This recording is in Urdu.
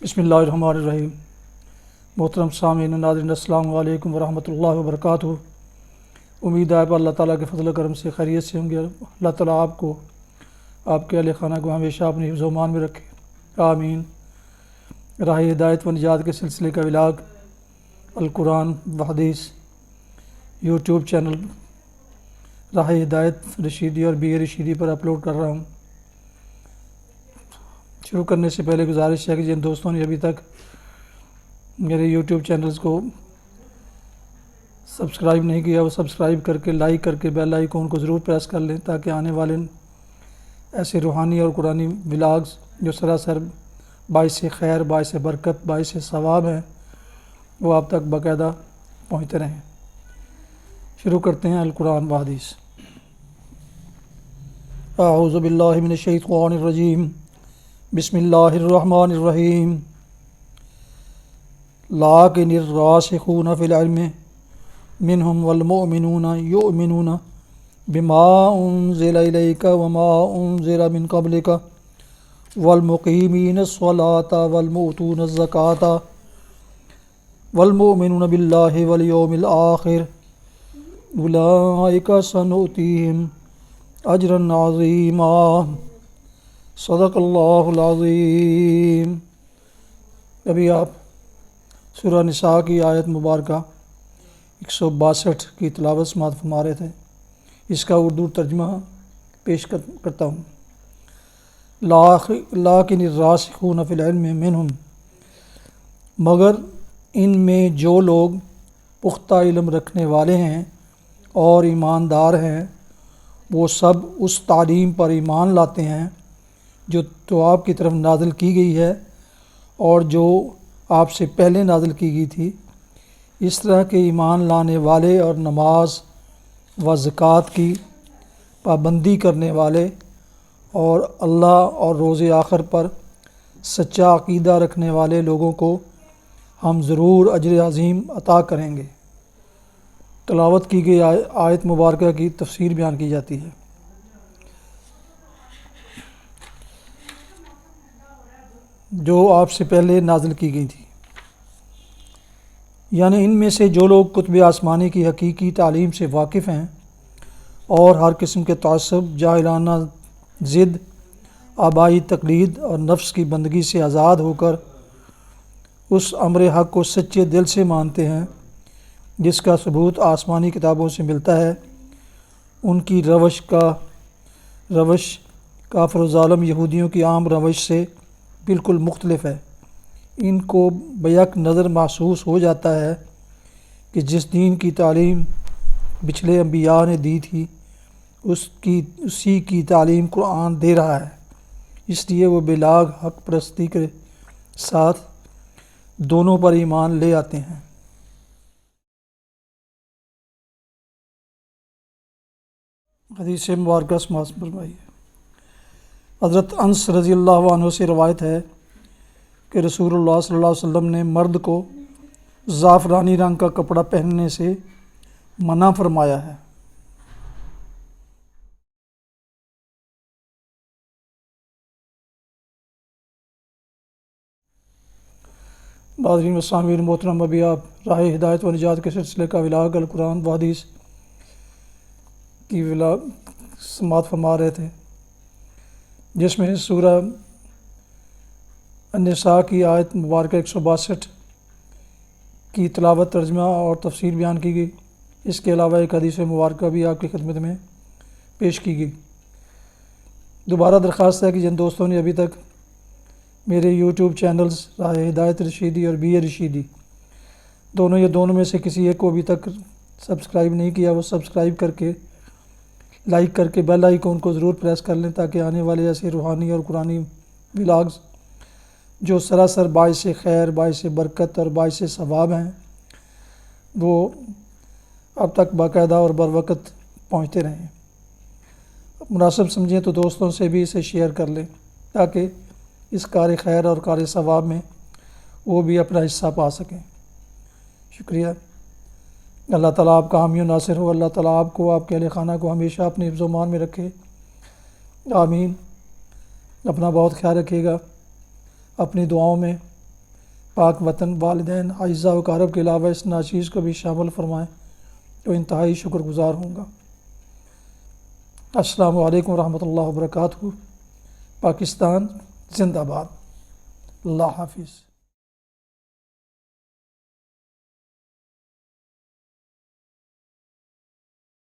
بسم اللہ الرحمن الرحیم۔ محترم سامعین و ناظرین، السلام علیکم ورحمۃ اللہ وبرکاتہ۔ امید ہے آپ اللہ تعالیٰ کے فضل و کرم سے خیریت سے ہوں گے۔ اللہ تعالیٰ آپ کو، آپ کے اہل خانہ کو ہمیشہ اپنی حفظ و امان میں رکھے، آمین۔ راہ ہدایت و نجات کے سلسلے کا ولاگ القرآن و حدیث یوٹیوب چینل راہ ہدایت رشیدی اور بی اے رشیدی پر اپلوڈ کر رہا ہوں۔ شروع کرنے سے پہلے گزارش ہے کہ جن دوستوں نے ابھی تک میرے یوٹیوب چینلز کو سبسکرائب نہیں کیا وہ سبسکرائب کر کے، لائک کر کے بیل آئیکن کو ضرور پریس کر لیں، تاکہ آنے والے ایسے روحانی اور قرآنی ولاگز جو سراسر باعث خیر، باعث برکت، باعث ثواب ہیں، وہ آپ تک باقاعدہ پہنچتے رہیں۔ شروع کرتے ہیں القرآن و حدیث۔ اعوذ باللہ من الشیطان الرجیم، بسم اللہ الرحمن الرحیم۔ لیکن الراسخون فی العلم منہم والمؤمنون یؤمنون بما انزل الیک وما انزل من قبلک والمقیمین الصلاة والمؤتون الزکاة والمؤمنون باللہ والیوم الآخر اولئک سنؤتیہم اجرا عظیما۔ صدق اللہ العظیم۔ ابھی آپ سورہ نساء کی آیت مبارکہ 162 کی تلاوت سماعت فرما رہے تھے۔ اس کا اردو ترجمہ پیش کرتا ہوں۔ لیکن الراسخون فی العلم منہم، مگر ان میں جو لوگ پختہ علم رکھنے والے ہیں اور ایماندار ہیں، وہ سب اس تعلیم پر ایمان لاتے ہیں جو تو آپ کی طرف نازل کی گئی ہے اور جو آپ سے پہلے نازل کی گئی تھی۔ اس طرح کے ایمان لانے والے اور نماز و زکوٰۃ کی پابندی کرنے والے اور اللہ اور روز آخر پر سچا عقیدہ رکھنے والے لوگوں کو ہم ضرور اجر عظیم عطا کریں گے۔ تلاوت کی گئی آیت مبارکہ کی تفسیر بیان کی جاتی ہے۔ جو آپ سے پہلے نازل کی گئی تھی، یعنی ان میں سے جو لوگ کتب آسمانی کی حقیقی تعلیم سے واقف ہیں اور ہر قسم کے تعصب، جاہلانہ ضد، آبائی تقلید اور نفس کی بندگی سے آزاد ہو کر اس امر حق کو سچے دل سے مانتے ہیں جس کا ثبوت آسمانی کتابوں سے ملتا ہے، ان کی روش کافر و ظالم یہودیوں کی عام روش سے بالکل مختلف ہے۔ ان کو بیک نظر محسوس ہو جاتا ہے کہ جس دین کی تعلیم پچھلے انبیاء نے دی تھی اسی کی تعلیم قرآن دے رہا ہے، اس لیے وہ بلاغ حق پرستی کے ساتھ دونوں پر ایمان لے آتے ہیں۔ حدیث مبارکہ سماعت فرمائیے۔ حضرت انس رضی اللہ عنہ سے روایت ہے کہ رسول اللہ صلی اللہ علیہ وسلم نے مرد کو زعفرانی رنگ کا کپڑا پہننے سے منع فرمایا ہے۔ ناظرین و سامعین محترم، ابھی آپ راہ ہدایت و نجات کے سلسلے کا ولاگ القرآن و حدیث کی ولاگ سماعت فرما رہے تھے، جس میں سورہ النساء کی آیت مبارکہ 162 کی تلاوت، ترجمہ اور تفسیر بیان کی گئی۔ اس کے علاوہ ایک حدیث مبارکہ بھی آپ کی خدمت میں پیش کی گئی۔ دوبارہ درخواست ہے کہ جن دوستوں نے ابھی تک میرے یوٹیوب چینلز راہ ہدایت رشیدی اور بی اے رشیدی دونوں میں سے کسی ایک کو ابھی تک سبسکرائب نہیں کیا وہ سبسکرائب کر کے، لائک کر کے بیل آئیکن کو ضرور پریس کر لیں، تاکہ آنے والے ایسے روحانی اور قرآنی ولاگز جو سراسر باعث خیر، باعث برکت اور باعث ثواب ہیں، وہ اب تک باقاعدہ اور بروقت پہنچتے رہیں۔ مناسب سمجھیں تو دوستوں سے بھی اسے شیئر کر لیں، تاکہ اس کار خیر اور کار ثواب میں وہ بھی اپنا حصہ پا سکیں۔ شکریہ۔ اللہ تعالیٰ آپ کا حامی و ناصر ہو۔ اللہ تعالیٰ آپ کو، آپ کے اہل خانہ کو ہمیشہ اپنے حفظ و امان میں رکھے، آمین۔ اپنا بہت خیال رکھیے گا، اپنی دعاؤں میں پاک وطن، والدین، اعزاء و اقارب کے علاوہ اس ناچیز کو بھی شامل فرمائیں تو انتہائی شکر گزار ہوں گا۔ السلام علیکم ورحمۃ اللہ وبرکاتہ۔ پاکستان زندہ باد۔ اللہ حافظ۔